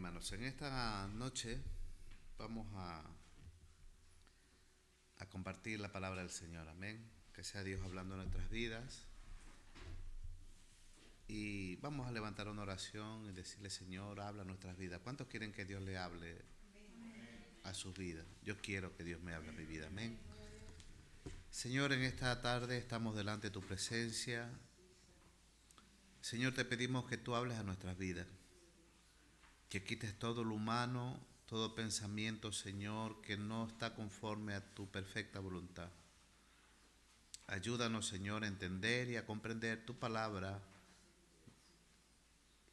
hermanos. En esta noche vamos a compartir la palabra del Señor. Amén. Que sea Dios hablando en nuestras vidas. Y vamos a levantar una oración y decirle: Señor, habla en nuestras vidas. ¿Cuántos quieren que Dios le hable a sus vidas? Yo quiero que Dios me hable a mi vida. Amén. Señor, en esta tarde estamos delante de tu presencia. Señor, te pedimos que tú hables a nuestras vidas, que quites todo lo humano, todo pensamiento, Señor, que no está conforme a tu perfecta voluntad. Ayúdanos, Señor, a entender y a comprender tu palabra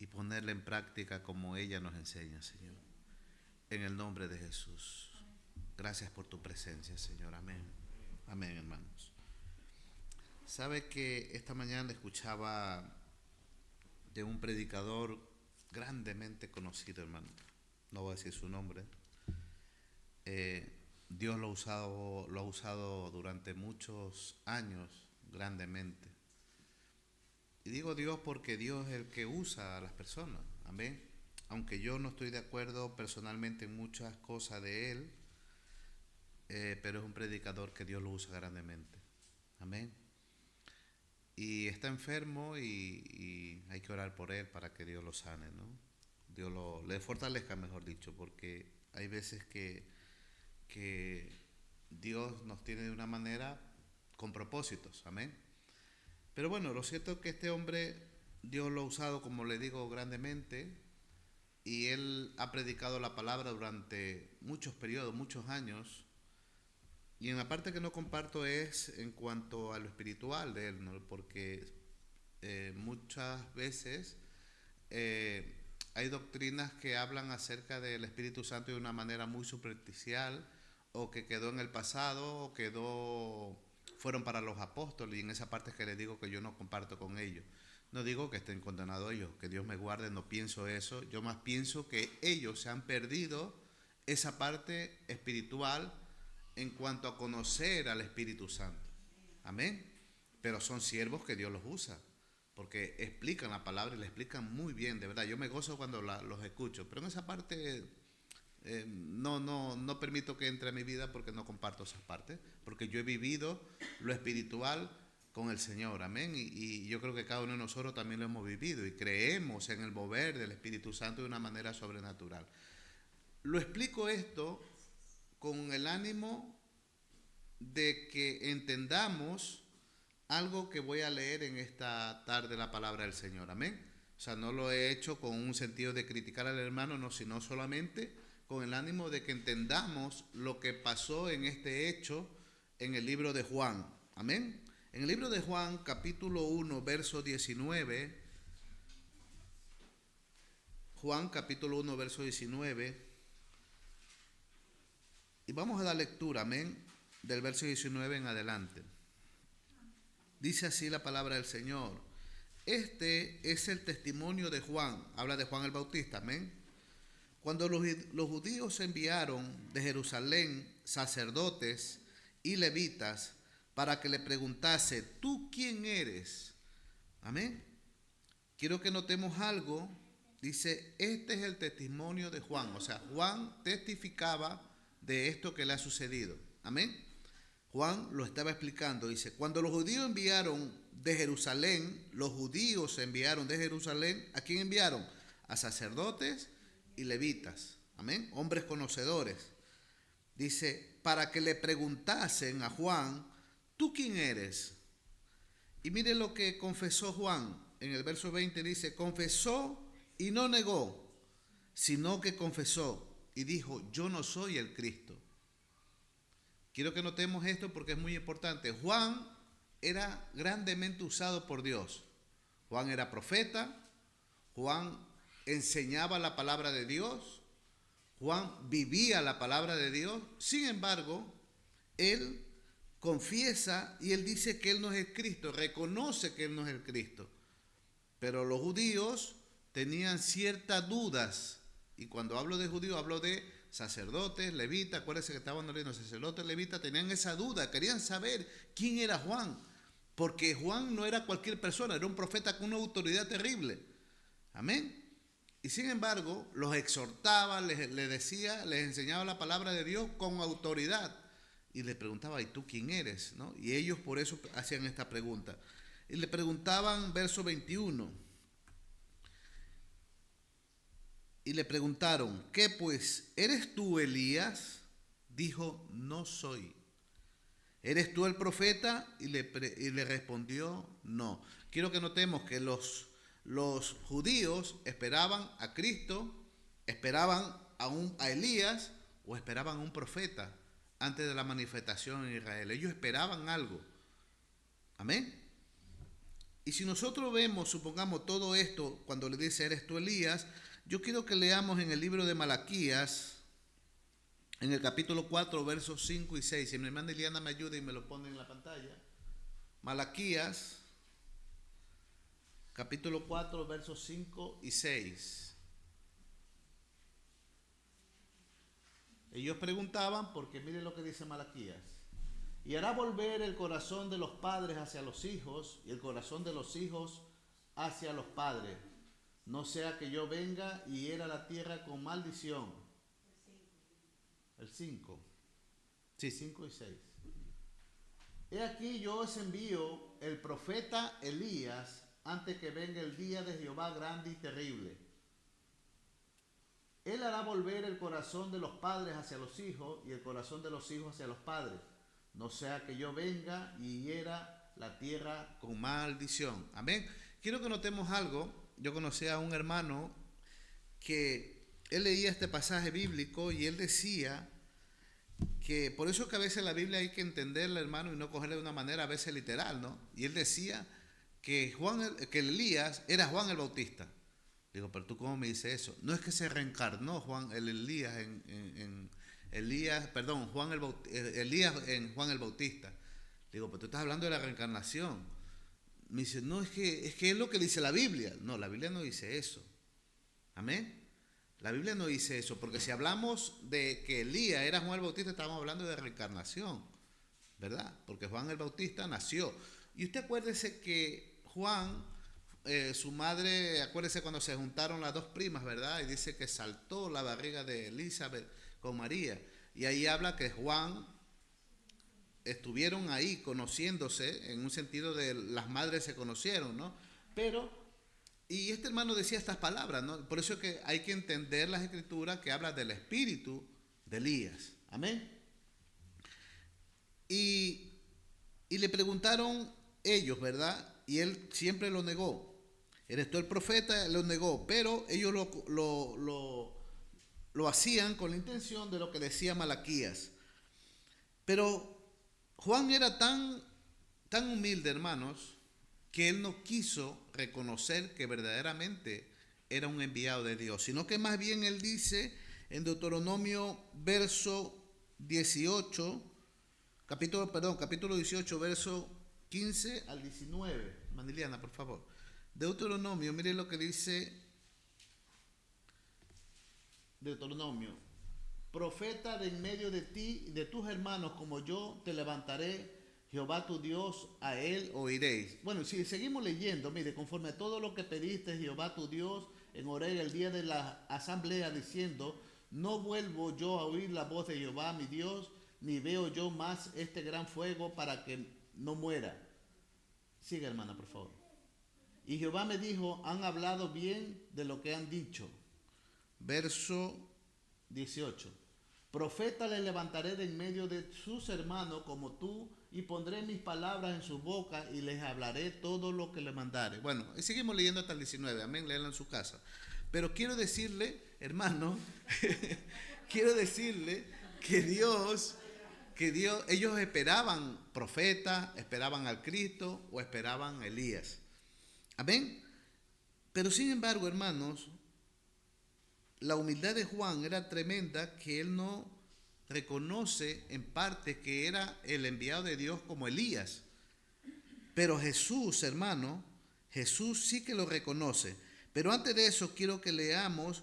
y ponerla en práctica como ella nos enseña, Señor. En el nombre de Jesús. Gracias por tu presencia, Señor. Amén. Amén, hermanos. Sabe que esta mañana escuchaba de un predicador grandemente conocido, hermano. No voy a decir su nombre. Dios lo ha usado durante muchos años grandemente. Y digo Dios porque Dios es el que usa a las personas. Amén. Aunque yo no estoy de acuerdo personalmente en muchas cosas de él, pero es un predicador que Dios lo usa grandemente. Amén. Y está enfermo y hay que orar por él para que Dios lo sane, ¿no? Dios le fortalezca, mejor dicho, porque hay veces que Dios nos tiene de una manera con propósitos. Amén. Pero bueno, lo cierto es que este hombre Dios lo ha usado, como le digo, grandemente, y él ha predicado la palabra durante muchos periodos, muchos años. Y en la parte que no comparto es en cuanto a lo espiritual de él, ¿no? Porque muchas veces hay doctrinas que hablan acerca del Espíritu Santo de una manera muy superficial, o que quedó en el pasado, o fueron para los apóstoles, y en esa parte es que les digo que yo no comparto con ellos. No digo que estén condenados ellos, que Dios me guarde, no pienso eso. Yo más pienso que ellos se han perdido esa parte espiritual en cuanto a conocer al Espíritu Santo. Amén. Pero son siervos que Dios los usa, porque explican la palabra y la explican muy bien, de verdad. Yo me gozo cuando los escucho, pero en esa parte no permito que entre a mi vida porque no comparto esas partes, porque yo he vivido lo espiritual con el Señor. Amén. Y yo creo que cada uno de nosotros también lo hemos vivido y creemos en el mover del Espíritu Santo de una manera sobrenatural. Lo explico esto con el ánimo de que entendamos algo que voy a leer en esta tarde, la palabra del Señor. Amén. O sea, no lo he hecho con un sentido de criticar al hermano, no, sino solamente con el ánimo de que entendamos lo que pasó en este hecho en el libro de Juan. Amén. En el libro de Juan, capítulo 1, verso 19. Juan, capítulo 1, verso 19. Y vamos a dar lectura, amén, del verso 19 en adelante. Dice así la palabra del Señor. Este es el testimonio de Juan. Habla de Juan el Bautista, amén. Cuando los judíos enviaron de Jerusalén sacerdotes y levitas para que le preguntase: ¿tú quién eres? Amén. Quiero que notemos algo. Dice: este es el testimonio de Juan. O sea, Juan testificaba de esto que le ha sucedido. Amén. Juan lo estaba explicando. Dice: cuando los judíos enviaron de Jerusalén, los judíos enviaron de Jerusalén, ¿a quién enviaron? A sacerdotes y levitas. Amén. Hombres conocedores. Dice: para que le preguntasen a Juan: ¿tú quién eres? Y mire lo que confesó Juan. En el verso 20 dice: confesó y no negó, sino que confesó y dijo: yo no soy el Cristo. Quiero que notemos esto porque es muy importante. Juan era grandemente usado por Dios. Juan era profeta. Juan enseñaba la palabra de Dios. Juan vivía la palabra de Dios. Sin embargo, él confiesa y él dice que él no es el Cristo. Reconoce que él no es el Cristo. Pero los judíos tenían ciertas dudas. Y cuando hablo de judíos, hablo de sacerdotes, levitas. Acuérdense que estaban leyendo sacerdotes, levitas. Tenían esa duda. Querían saber quién era Juan. Porque Juan no era cualquier persona. Era un profeta con una autoridad terrible. Amén. Y sin embargo, los exhortaba, les decía, les enseñaba la palabra de Dios con autoridad. Y le preguntaba, ¿y tú quién eres? ¿No? Y ellos por eso hacían esta pregunta. Y le preguntaban, verso 21, y le preguntaron, ¿qué pues? ¿Eres tú Elías? Dijo, no soy. ¿Eres tú el profeta? Y le respondió, no. Quiero que notemos que los judíos esperaban a Cristo, esperaban a Elías o esperaban a un profeta antes de la manifestación en Israel. Ellos esperaban algo. Amén. Y si nosotros vemos, supongamos todo esto, cuando le dice, ¿eres tú Elías? Yo quiero que leamos en el libro de Malaquías, en el capítulo 4, versos 5 y 6. Si mi hermana Eliana me ayuda y me lo pone en la pantalla. Malaquías, capítulo 4, versos 5 y 6. Ellos preguntaban, porque miren lo que dice Malaquías. Y hará volver el corazón de los padres hacia los hijos y el corazón de los hijos hacia los padres. No sea que yo venga y hiera la tierra con maldición. El 5. Sí, 5 y 6. He aquí yo os envío el profeta Elías antes que venga el día de Jehová grande y terrible. Él hará volver el corazón de los padres hacia los hijos y el corazón de los hijos hacia los padres. No sea que yo venga y hiera la tierra con maldición. Amén. Quiero que notemos algo. Yo conocí a un hermano que él leía este pasaje bíblico y él decía que por eso que a veces la Biblia hay que entenderla, hermano, y no cogerla de una manera a veces literal, ¿no? Y él decía que que Elías era Juan el Bautista. Digo, pero tú cómo me dices eso. No es que se reencarnó Elías Elías en Juan el Bautista. Digo, pero tú estás hablando de la reencarnación. Me dice, no, es que es lo que dice la Biblia. No, la Biblia no dice eso. Amén. La Biblia no dice eso, porque si hablamos de que Elías era Juan el Bautista, estamos hablando de reencarnación, ¿verdad? Porque Juan el Bautista nació. Y usted acuérdese que Juan, su madre, acuérdese cuando se juntaron las dos primas, ¿verdad? Y dice que saltó la barriga de Elizabeth con María. Y ahí habla que Juan estuvieron ahí conociéndose, en un sentido de las madres se conocieron, ¿no? Y este hermano decía estas palabras, ¿no? Por eso es que hay que entender las escrituras que hablan del espíritu de Elías. Amén. Y le preguntaron ellos, ¿verdad? Y él siempre lo negó. ¿Eres tú el profeta? Lo negó, pero ellos lo hacían con la intención de lo que decía Malaquías. Pero Juan era tan humilde, hermanos, que él no quiso reconocer que verdaderamente era un enviado de Dios, sino que más bien él dice en Deuteronomio verso 18, capítulo 18, verso 15 al 19. Maniliana, por favor. Deuteronomio, mire lo que dice Deuteronomio. Profeta de en medio de ti y de tus hermanos como yo te levantaré, Jehová tu Dios, a él oiréis. Bueno, si seguimos leyendo, mire, conforme a todo lo que pediste Jehová tu Dios en Horeb el día de la asamblea, diciendo, no vuelvo yo a oír la voz de Jehová mi Dios, ni veo yo más este gran fuego para que no muera. Siga, hermana, por favor. Y Jehová me dijo, han hablado bien de lo que han dicho. Verso 18. Profeta le levantaré de en medio de sus hermanos como tú, y pondré mis palabras en su boca y les hablaré todo lo que le mandare. Bueno, y seguimos leyendo hasta el 19, amén, léanlo en su casa. Pero quiero decirle, hermano, quiero decirle que ellos esperaban profeta, esperaban al Cristo o esperaban a Elías. Amén. Pero sin embargo, hermanos, la humildad de Juan era tremenda, que él no reconoce en parte que era el enviado de Dios como Elías. Pero Jesús, hermano, Jesús sí que lo reconoce. Pero antes de eso quiero que leamos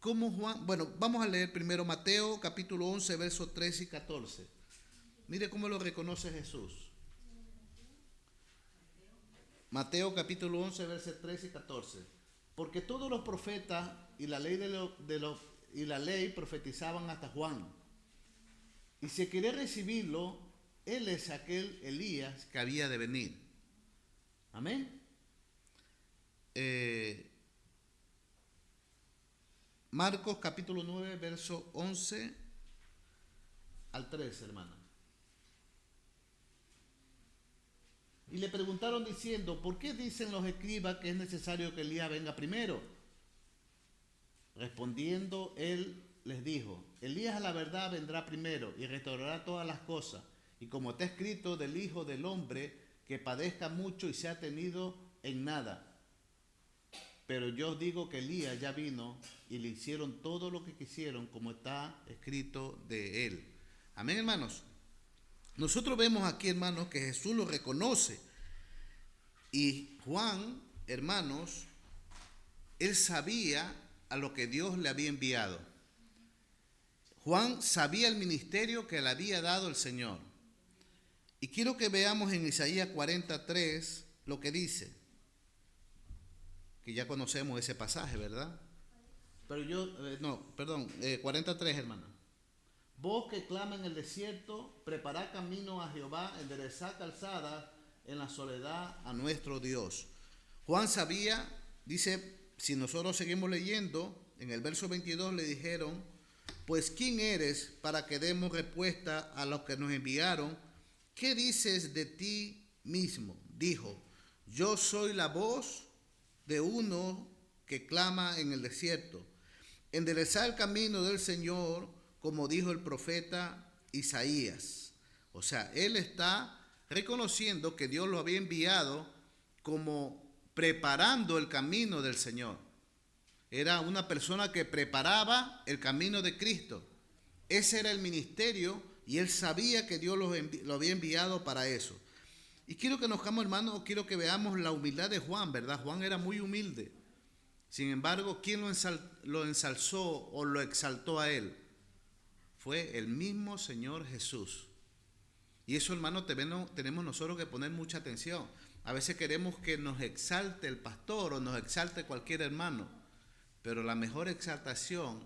cómo Juan, bueno, vamos a leer primero Mateo capítulo 11, versos 13 y 14. Mire cómo lo reconoce Jesús. Mateo capítulo 11, versos 13 y 14. Porque todos los profetas y la ley y la ley profetizaban hasta Juan. Y si quiere recibirlo, él es aquel Elías que había de venir. Amén. Marcos capítulo 9, verso 11 al 13, hermano. Y le preguntaron diciendo, ¿por qué dicen los escribas que es necesario que Elías venga primero? Respondiendo él les dijo, Elías a la verdad vendrá primero y restaurará todas las cosas. Y como está escrito del Hijo del Hombre, que padezca mucho y sea tenido en nada. Pero yo os digo que Elías ya vino y le hicieron todo lo que quisieron, como está escrito de él. Amén, hermanos. Nosotros vemos aquí, hermanos, que Jesús lo reconoce. Y Juan, hermanos, él sabía a lo que Dios le había enviado. Juan sabía el ministerio que le había dado el Señor. Y quiero que veamos en Isaías 43 lo que dice. Que ya conocemos ese pasaje, ¿verdad? Pero 43, hermano. Vos que clama en el desierto, preparad camino a Jehová, enderezad calzadas en la soledad a nuestro Dios. Juan sabía, dice, si nosotros seguimos leyendo, en el verso 22 le dijeron, pues ¿quién eres para que demos respuesta a los que nos enviaron? ¿Qué dices de ti mismo? Dijo, yo soy la voz de uno que clama en el desierto. Enderezad el camino del Señor, como dijo el profeta Isaías. O sea, él está reconociendo que Dios lo había enviado como preparando el camino del Señor. Era una persona que preparaba el camino de Cristo. Ese era el ministerio y él sabía que Dios lo había enviado para eso. Y quiero que nos hagamos, hermanos, quiero que veamos la humildad de Juan, ¿verdad? Juan era muy humilde. Sin embargo, ¿quién lo ensalzó o lo exaltó a él? Fue el mismo Señor Jesús. Y eso, hermano, tenemos nosotros que poner mucha atención. A veces queremos que nos exalte el pastor o nos exalte cualquier hermano, pero la mejor exaltación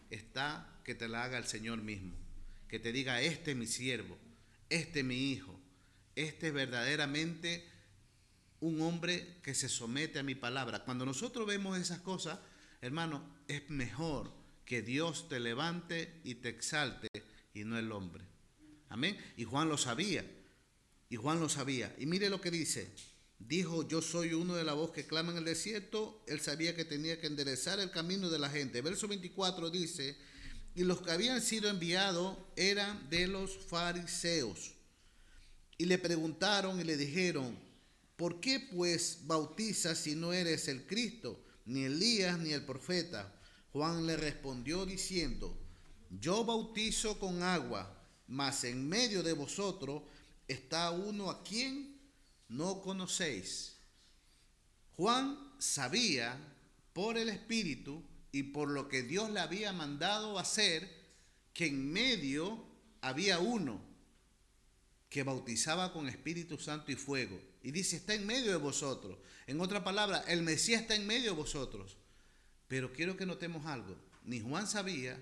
está que te la haga el Señor mismo. Que te diga, este es mi siervo, este es mi hijo, este es verdaderamente un hombre que se somete a mi palabra. Cuando nosotros vemos esas cosas, hermano, es mejor que Dios te levante y te exalte y no el hombre. Amén. Y Juan lo sabía. Y mire lo que dice. Dijo, yo soy uno de la voz que clama en el desierto. Él sabía que tenía que enderezar el camino de la gente. Verso 24 dice, y los que habían sido enviados eran de los fariseos. Y le preguntaron y le dijeron, ¿por qué pues bautizas si no eres el Cristo, ni Elías, ni el profeta? Juan le respondió diciendo, yo bautizo con agua, mas en medio de vosotros está uno a quien no conocéis. Juan sabía por el Espíritu y por lo que Dios le había mandado hacer, que en medio había uno que bautizaba con Espíritu Santo y fuego. Y dice, está en medio de vosotros. En otra palabra, el Mesías está en medio de vosotros. Pero quiero que notemos algo. Ni Juan sabía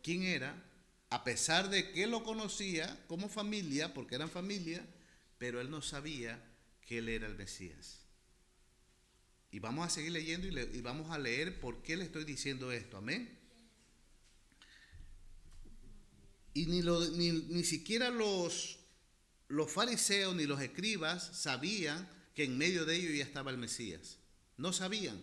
quién era, a pesar de que lo conocía como familia, porque eran familia, pero él no sabía que él era el Mesías. Y vamos a seguir leyendo y vamos a leer por qué le estoy diciendo esto. Amén. Y ni siquiera los fariseos ni los escribas sabían que en medio de ellos ya estaba el Mesías. No sabían.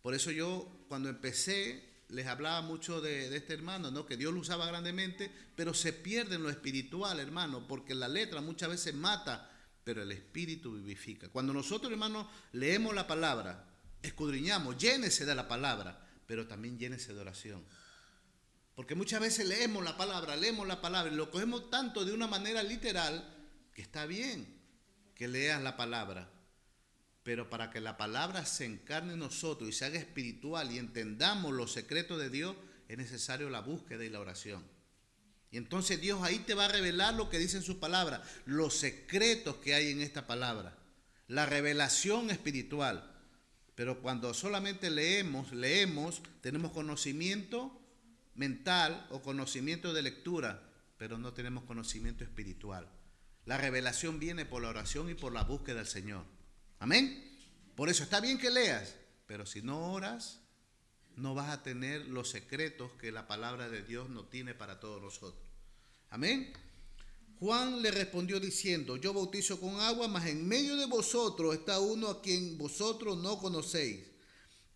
Por eso yo, cuando empecé, les hablaba mucho de este hermano, ¿no? Que Dios lo usaba grandemente, pero se pierde en lo espiritual, hermano, porque la letra muchas veces mata, pero el espíritu vivifica. Cuando nosotros, hermano, leemos la palabra, escudriñamos, llénese de la palabra, pero también llénese de oración. Porque muchas veces leemos la palabra y lo cogemos tanto de una manera literal, que está bien que leas la palabra, pero para que la palabra se encarne en nosotros y se haga espiritual y entendamos los secretos de Dios, es necesario la búsqueda y la oración. Y entonces Dios ahí te va a revelar lo que dice en su palabra, los secretos que hay en esta palabra, la revelación espiritual. Pero cuando solamente leemos, tenemos conocimiento mental o conocimiento de lectura, pero no tenemos conocimiento espiritual. La revelación viene por la oración y por la búsqueda del Señor. Amén. Por eso está bien que leas, pero si no oras, no vas a tener los secretos que la palabra de Dios no tiene para todos nosotros. Amén. Juan le respondió diciendo: yo bautizo con agua, mas en medio de vosotros está uno a quien vosotros no conocéis.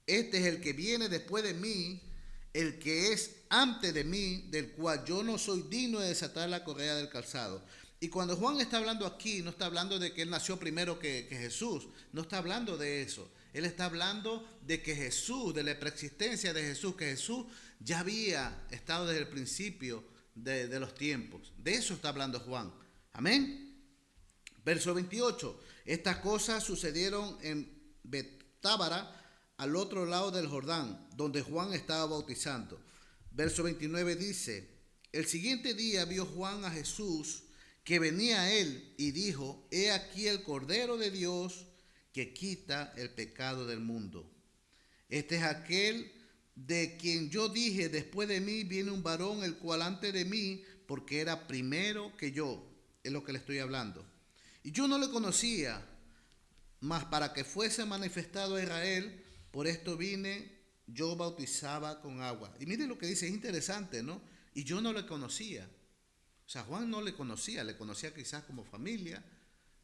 Este es el que viene después de mí, el que es antes de mí, del cual yo no soy digno de desatar la correa del calzado. Y cuando Juan está hablando aquí, no está hablando de que él nació primero que Jesús, no está hablando de eso. Él está hablando de que Jesús, de la preexistencia de Jesús, que Jesús ya había estado desde el principio de los tiempos. De eso está hablando Juan. Amén. Verso 28. Estas cosas sucedieron en Betábara, al otro lado del Jordán, donde Juan estaba bautizando. Verso 29 dice: el siguiente día vio Juan a Jesús que venía a él y dijo: he aquí el Cordero de Dios que quita el pecado del mundo. Este es aquel de quien yo dije: después de mí viene un varón, el cual antes de mí, porque era primero que yo. Es lo que le estoy hablando. Y yo no le conocía, mas para que fuese manifestado a Israel, por esto vine, yo bautizaba con agua. Y mire lo que dice, es interesante, ¿no? Y yo no le conocía. O sea, Juan no le conocía quizás como familia,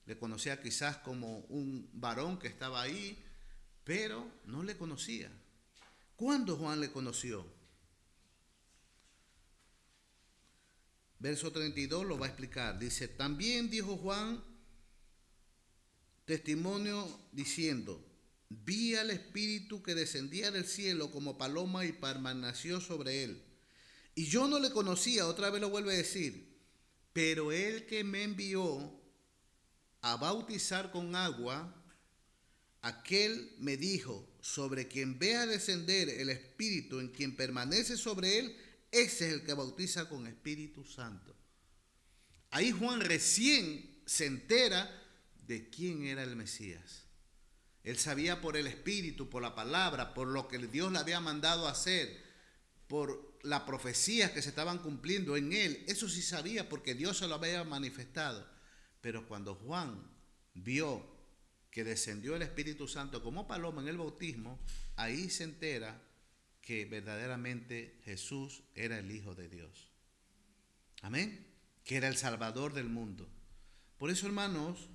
le conocía quizás como un varón que estaba ahí, pero no le conocía. ¿Cuándo Juan le conoció? Verso 32 lo va a explicar. Dice: también dijo Juan testimonio diciendo: vi al Espíritu que descendía del cielo como paloma y permaneció sobre él. Y yo no le conocía, otra vez lo vuelve a decir, pero el que me envió a bautizar con agua, aquel me dijo: sobre quien vea descender el Espíritu, en quien permanece sobre él, ese es el que bautiza con Espíritu Santo. Ahí Juan recién se entera de quién era el Mesías. Él sabía por el Espíritu, por la palabra, por lo que Dios le había mandado a hacer, por las profecías que se estaban cumpliendo en él. Eso sí sabía porque Dios se lo había manifestado. Pero cuando Juan vio que descendió el Espíritu Santo como paloma en el bautismo, ahí se entera que verdaderamente Jesús era el Hijo de Dios. Amén. Que era el Salvador del mundo. Por eso, hermanos,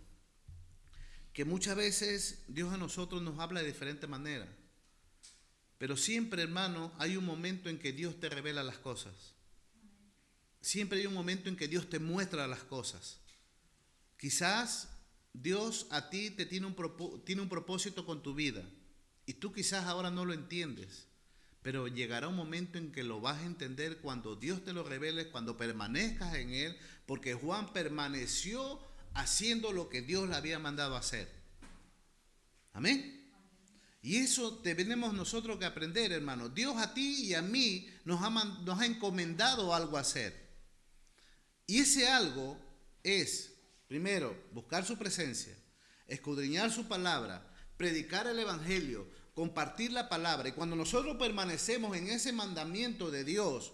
que muchas veces Dios a nosotros nos habla de diferente manera. Pero siempre, hermano, hay un momento en que Dios te revela las cosas. Siempre hay un momento en que Dios te muestra las cosas. Quizás Dios a ti te tiene un propósito con tu vida. Y tú quizás ahora no lo entiendes. Pero llegará un momento en que lo vas a entender cuando Dios te lo revele, cuando permanezcas en Él. Porque Juan permaneció haciendo lo que Dios le había mandado hacer. Amén. Y eso tenemos nosotros que aprender, hermano. Dios a ti y a mí nos ha encomendado algo a hacer. Y ese algo es, primero, buscar su presencia, escudriñar su palabra, predicar el evangelio, compartir la palabra. Y cuando nosotros permanecemos en ese mandamiento de Dios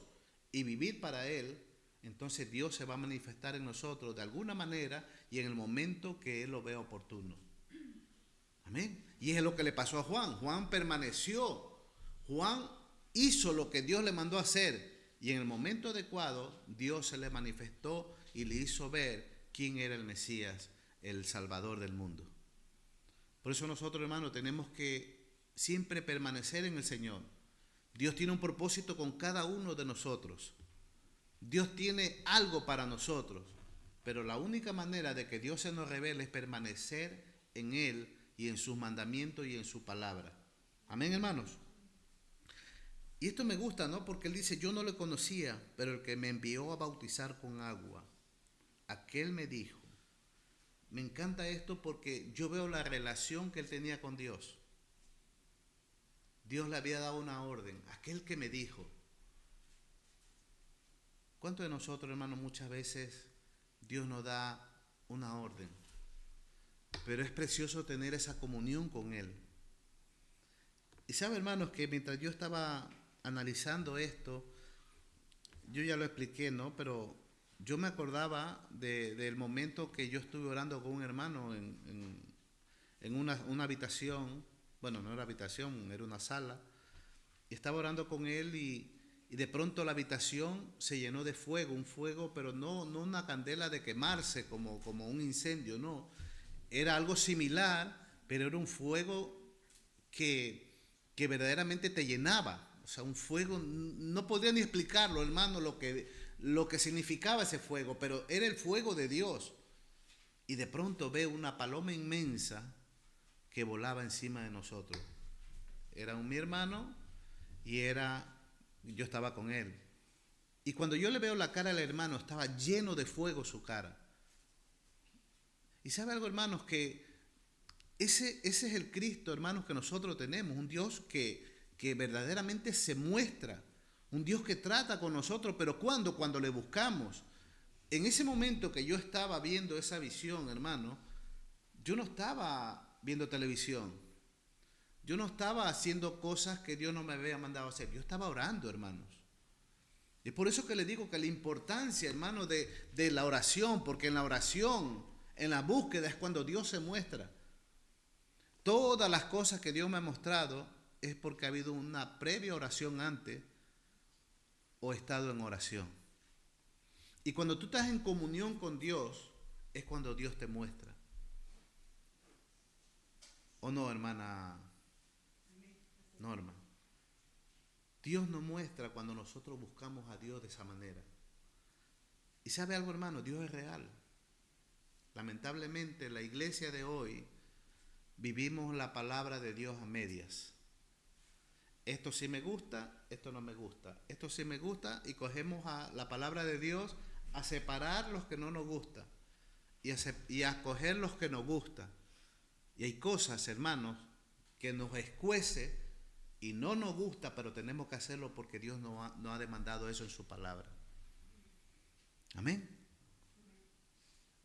y vivir para Él, entonces Dios se va a manifestar en nosotros de alguna manera y en el momento que Él lo vea oportuno. Amén. Y es lo que le pasó a Juan. Juan permaneció. Juan hizo lo que Dios le mandó a hacer. Y en el momento adecuado, Dios se le manifestó y le hizo ver quién era el Mesías, el Salvador del mundo. Por eso nosotros, hermanos, tenemos que siempre permanecer en el Señor. Dios tiene un propósito con cada uno de nosotros. Dios tiene algo para nosotros. Pero la única manera de que Dios se nos revele es permanecer en Él y en sus mandamientos y en su palabra. Amén, hermanos. Y esto me gusta, ¿no? Porque Él dice: yo no le conocía, pero el que me envió a bautizar con agua, aquel me dijo. Me encanta esto porque yo veo la relación que Él tenía con Dios. Dios le había dado una orden, aquel que me dijo. ¿Cuántos de nosotros, hermanos, muchas veces Dios nos da una orden? Pero es precioso tener esa comunión con Él. Y sabe, hermanos, que mientras yo estaba analizando esto, yo ya lo expliqué, ¿no? Pero yo me acordaba del momento que yo estuve orando con un hermano en una habitación. Bueno, no era habitación, era una sala. Y estaba orando con él y de pronto la habitación se llenó de fuego, un fuego, pero no una candela de quemarse como un incendio, no. Era algo similar, pero era un fuego que verdaderamente te llenaba. O sea, un fuego, no podría ni explicarlo, hermano, lo que significaba ese fuego, pero era el fuego de Dios. Y de pronto veo una paloma inmensa que volaba encima de nosotros. Era mi hermano y yo estaba con él. Y cuando yo le veo la cara al hermano, estaba lleno de fuego su cara. Y sabe algo, hermanos, que ese es el Cristo, hermanos, que nosotros tenemos. Un Dios que verdaderamente se muestra. Un Dios que trata con nosotros, pero cuando le buscamos. En ese momento que yo estaba viendo esa visión, hermano, yo no estaba viendo televisión. Yo no estaba haciendo cosas que Dios no me había mandado a hacer. Yo estaba orando, hermanos. Y por eso que le digo que la importancia, hermano, de la oración, porque en la oración, en la búsqueda es cuando Dios se muestra. Todas las cosas que Dios me ha mostrado es porque ha habido una previa oración antes o he estado en oración. Y cuando tú estás en comunión con Dios, es cuando Dios te muestra. ¿O no, hermana Norma? Dios nos muestra cuando nosotros buscamos a Dios de esa manera. Y sabe algo, hermano, Dios es real. Lamentablemente, la iglesia de hoy vivimos la palabra de Dios a medias. Esto sí me gusta, esto no me gusta. Esto sí me gusta y cogemos a la palabra de Dios a separar los que no nos gusta y a coger los que nos gusta. Y hay cosas, hermanos, que nos escuece y no nos gusta, pero tenemos que hacerlo porque Dios no ha demandado eso en su palabra. Amén.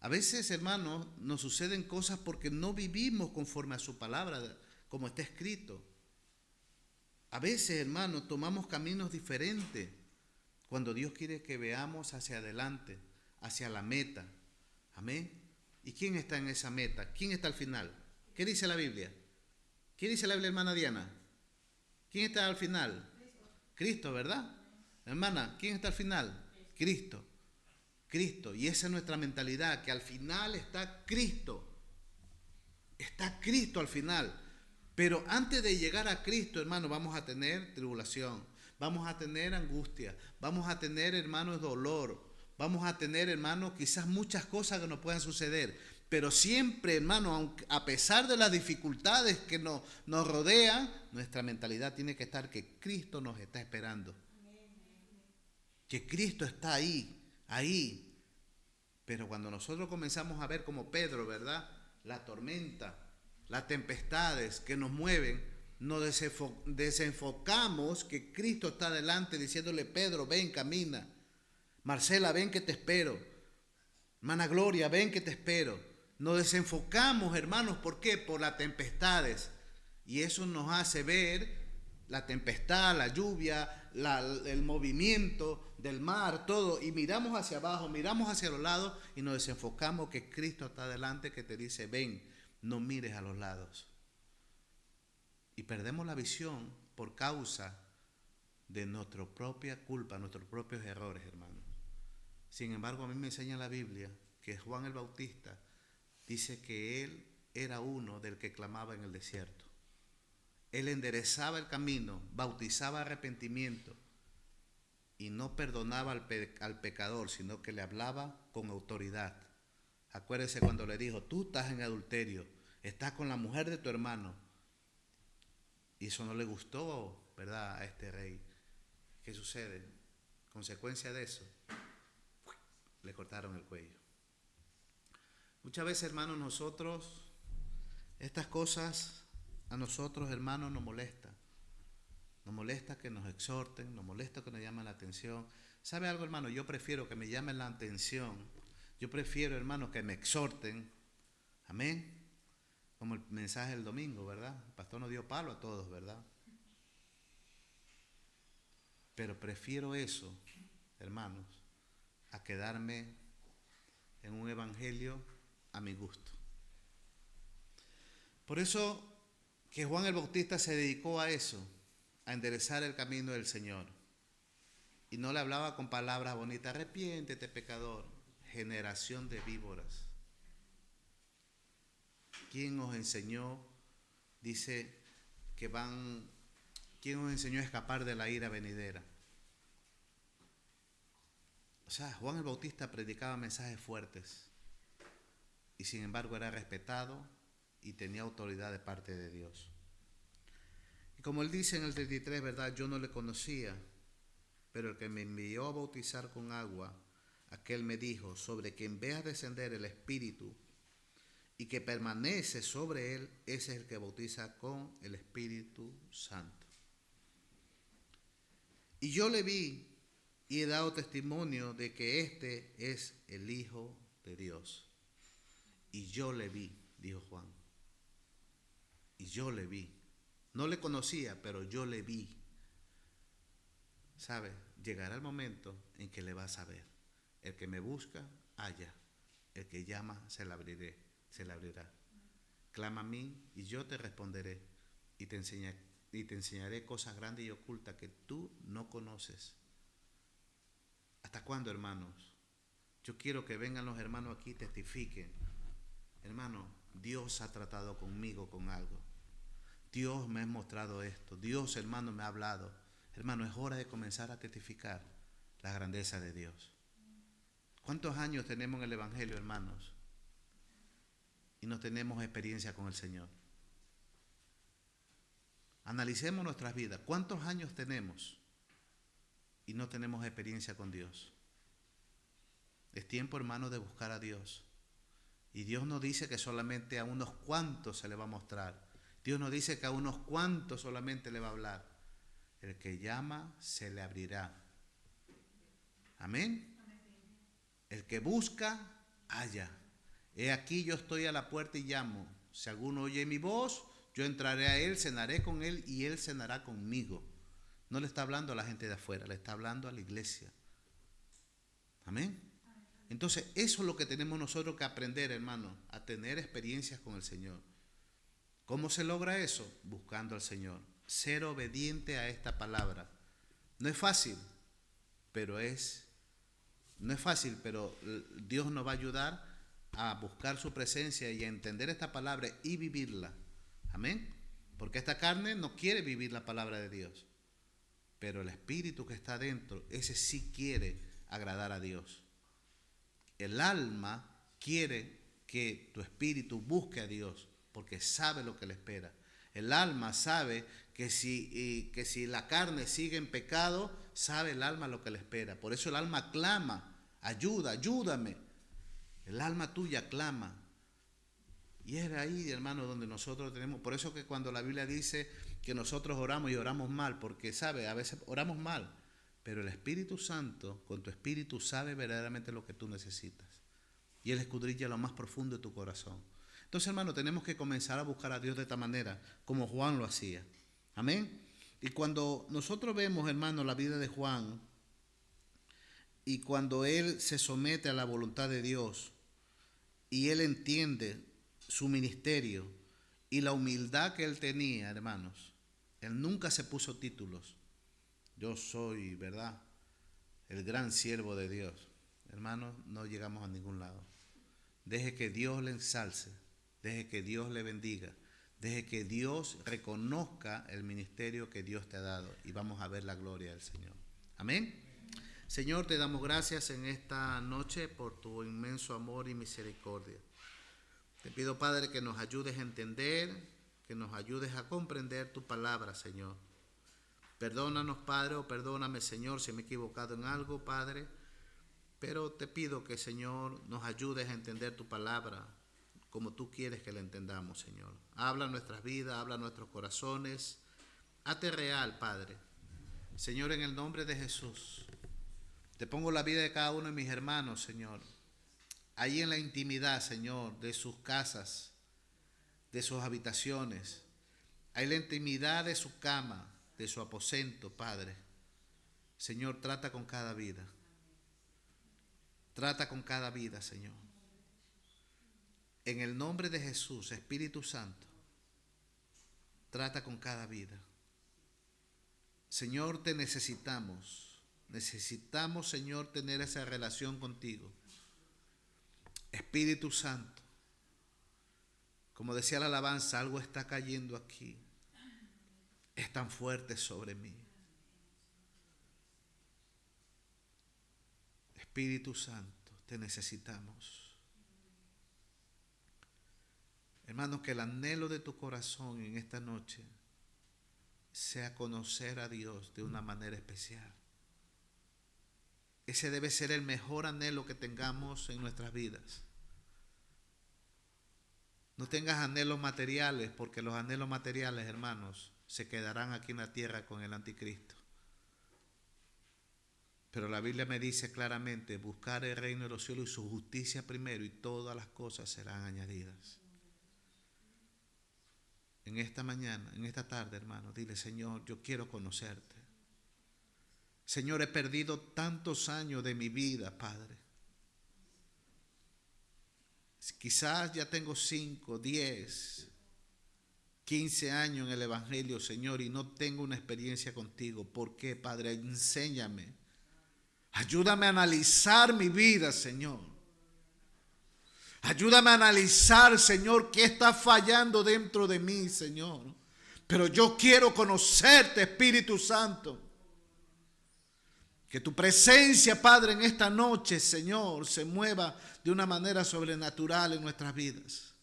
A veces, hermanos, nos suceden cosas porque no vivimos conforme a su palabra, como está escrito. A veces, hermanos, tomamos caminos diferentes cuando Dios quiere que veamos hacia adelante, hacia la meta. Amén. ¿Y quién está en esa meta? ¿Quién está al final? ¿Qué dice la Biblia? ¿Qué dice la Biblia, hermana Diana? ¿Quién está al final? Cristo, ¿verdad? Hermana, ¿quién está al final? Cristo. Cristo. Y esa es nuestra mentalidad, que al final está Cristo. Está Cristo al final. Pero antes de llegar a Cristo, hermano, vamos a tener tribulación, vamos a tener angustia, vamos a tener, hermanos, dolor, vamos a tener, hermanos, quizás muchas cosas que nos puedan suceder. Pero siempre, hermano, a pesar de las dificultades que nos rodean, nuestra mentalidad tiene que estar que Cristo nos está esperando. Que Cristo está ahí. Pero cuando nosotros comenzamos a ver como Pedro, ¿verdad? La tormenta, las tempestades que nos mueven, nos desenfocamos que Cristo está delante diciéndole: Pedro, ven, camina. Marcela, ven que te espero. Hermana Gloria, ven que te espero. Nos desenfocamos, hermanos, ¿por qué? Por las tempestades. Y eso nos hace ver la tempestad, la lluvia, el movimiento del mar, todo. Y miramos hacia abajo, miramos hacia los lados y nos desenfocamos que Cristo está delante, que te dice: ven, no mires a los lados. Y perdemos la visión por causa de nuestra propia culpa, nuestros propios errores, hermanos. Sin embargo, a mí me enseña la Biblia que Juan el Bautista dice que él era uno del que clamaba en el desierto. Él enderezaba el camino, bautizaba arrepentimiento y no perdonaba al pecador, sino que le hablaba con autoridad. Acuérdese cuando le dijo: tú estás en adulterio, estás con la mujer de tu hermano. Y eso no le gustó, ¿verdad?, a este rey. ¿Qué sucede? Consecuencia de eso, le cortaron el cuello. Muchas veces, hermanos, estas cosas a nosotros, hermanos, nos molestan. Nos molesta que nos exhorten, nos molesta que nos llamen la atención. ¿Sabe algo, hermano? Yo prefiero que me llamen la atención. Yo prefiero, hermano, que me exhorten. Amén. Como el mensaje del domingo, ¿verdad? El pastor nos dio palo a todos, ¿verdad? Pero prefiero eso, hermanos, a quedarme en un evangelio a mi gusto. Por eso que Juan el Bautista se dedicó a eso, a enderezar el camino del Señor. Y no le hablaba con palabras bonitas: arrepiéntete, pecador, generación de víboras. ¿Quién os enseñó? Dice que ¿quién os enseñó a escapar de la ira venidera? O sea, Juan el Bautista predicaba mensajes fuertes y sin embargo era respetado y tenía autoridad de parte de Dios. Y como él dice en el 33, ¿verdad? Yo no le conocía, pero el que me envió a bautizar con agua, aquel me dijo: sobre quien veas descender el Espíritu y que permanece sobre él, ese es el que bautiza con el Espíritu Santo. Y yo le vi y he dado testimonio de que este es el Hijo de Dios. Y yo le vi, dijo Juan. Y yo le vi. No le conocía, pero yo le vi. ¿Sabe? Llegará el momento en que le vas a ver. El que me busca, halla. El que llama, se le abrirá. Clama a mí y yo te responderé y te enseñaré cosas grandes y ocultas que tú no conoces. ¿Hasta cuándo, hermanos? Yo quiero que vengan los hermanos aquí y testifiquen. Hermano, Dios ha tratado conmigo con algo. Dios me ha mostrado esto. Dios, hermano, me ha hablado. Hermano, es hora de comenzar a testificar la grandeza de Dios. ¿Cuántos años tenemos en el Evangelio, hermanos? Y no tenemos experiencia con el Señor. Analicemos nuestras vidas. ¿Cuántos años tenemos y no tenemos experiencia con Dios? Es tiempo, hermano, de buscar a Dios. Y Dios no dice que solamente a unos cuantos se le va a mostrar. Dios no dice que a unos cuantos solamente le va a hablar. El que llama, se le abrirá. Amén. El que busca, halla. He aquí yo estoy a la puerta y llamo. Si alguno oye mi voz, yo entraré a él, cenaré con él y él cenará conmigo. No le está hablando a la gente de afuera, le está hablando a la iglesia. Amén. Entonces, eso es lo que tenemos nosotros que aprender, hermano, a tener experiencias con el Señor. ¿Cómo se logra eso? Buscando al Señor. Ser obediente a esta palabra. No es fácil, pero Dios nos va a ayudar a buscar su presencia y a entender esta palabra y vivirla. Amén. Porque esta carne no quiere vivir la palabra de Dios. Pero el Espíritu que está dentro, ese sí quiere agradar a Dios. El alma quiere que tu espíritu busque a Dios porque sabe lo que le espera. El alma sabe que si la carne sigue en pecado, sabe el alma lo que le espera. Por eso el alma clama: ayúdame. El alma tuya clama. Y es ahí, hermano, donde nosotros tenemos. Por eso que cuando la Biblia dice que nosotros oramos y oramos mal, porque sabe, a veces oramos mal. Pero el Espíritu Santo, con tu espíritu, sabe verdaderamente lo que tú necesitas. Y Él escudriña lo más profundo de tu corazón. Entonces, hermano, tenemos que comenzar a buscar a Dios de esta manera, como Juan lo hacía. Amén. Y cuando nosotros vemos, hermano, la vida de Juan, y cuando él se somete a la voluntad de Dios, y él entiende su ministerio y la humildad que él tenía, hermanos, él nunca se puso títulos. Yo soy, ¿verdad?, el gran siervo de Dios. Hermanos, no llegamos a ningún lado. Deje que Dios le ensalce, deje que Dios le bendiga, deje que Dios reconozca el ministerio que Dios te ha dado y vamos a ver la gloria del Señor. Amén. Señor, te damos gracias en esta noche por tu inmenso amor y misericordia. Te pido, Padre, que nos ayudes a entender, que nos ayudes a comprender tu palabra, Señor. Perdónanos, Padre, o perdóname, Señor, si me he equivocado en algo, Padre. Pero te pido que, Señor, nos ayudes a entender tu palabra como tú quieres que la entendamos, Señor. Habla nuestras vidas, habla nuestros corazones. Hazte real, Padre. Señor, en el nombre de Jesús, te pongo la vida de cada uno de mis hermanos, Señor. Ahí en la intimidad, Señor, de sus casas, de sus habitaciones. Ahí en la intimidad de su cama, de su aposento, Padre. Señor, trata con cada vida. Trata con cada vida, Señor. En el nombre de Jesús, Espíritu Santo, trata con cada vida. Señor, te necesitamos. Necesitamos, Señor, tener esa relación contigo. Espíritu Santo, como decía la alabanza, algo está cayendo aquí. Es tan fuerte sobre mí. Espíritu Santo, te necesitamos. Hermanos, que el anhelo de tu corazón en esta noche sea conocer a Dios de una manera especial. Ese debe ser el mejor anhelo que tengamos en nuestras vidas. No tengas anhelos materiales, porque los anhelos materiales, hermanos, se quedarán aquí en la tierra con el anticristo. Pero la Biblia me dice claramente, buscar el reino de los cielos y su justicia primero, y todas las cosas serán añadidas. En esta mañana, en esta tarde, hermano, dile: Señor, yo quiero conocerte. Señor, he perdido tantos años de mi vida, Padre. Quizás ya tengo 5, 10, 15 años en el Evangelio, Señor, y no tengo una experiencia contigo. ¿Por qué, Padre? Enséñame. Ayúdame a analizar mi vida, Señor. Ayúdame a analizar, Señor, qué está fallando dentro de mí, Señor. Pero yo quiero conocerte, Espíritu Santo. Que tu presencia, Padre, en esta noche, Señor, se mueva de una manera sobrenatural en nuestras vidas.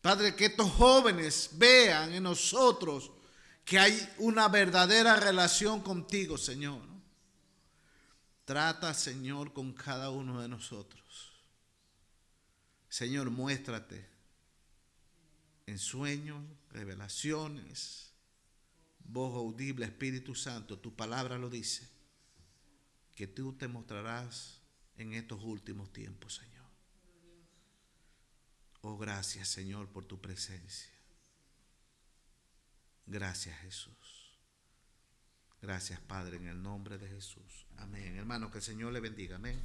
Padre, que estos jóvenes vean en nosotros que hay una verdadera relación contigo, Señor. Trata, Señor, con cada uno de nosotros. Señor, muéstrate en sueños, revelaciones, voz audible, Espíritu Santo. Tu palabra lo dice, que tú te mostrarás en estos últimos tiempos, Señor. Oh, gracias, Señor, por tu presencia. Gracias, Jesús. Gracias, Padre, en el nombre de Jesús. Amén. Hermano, que el Señor le bendiga. Amén.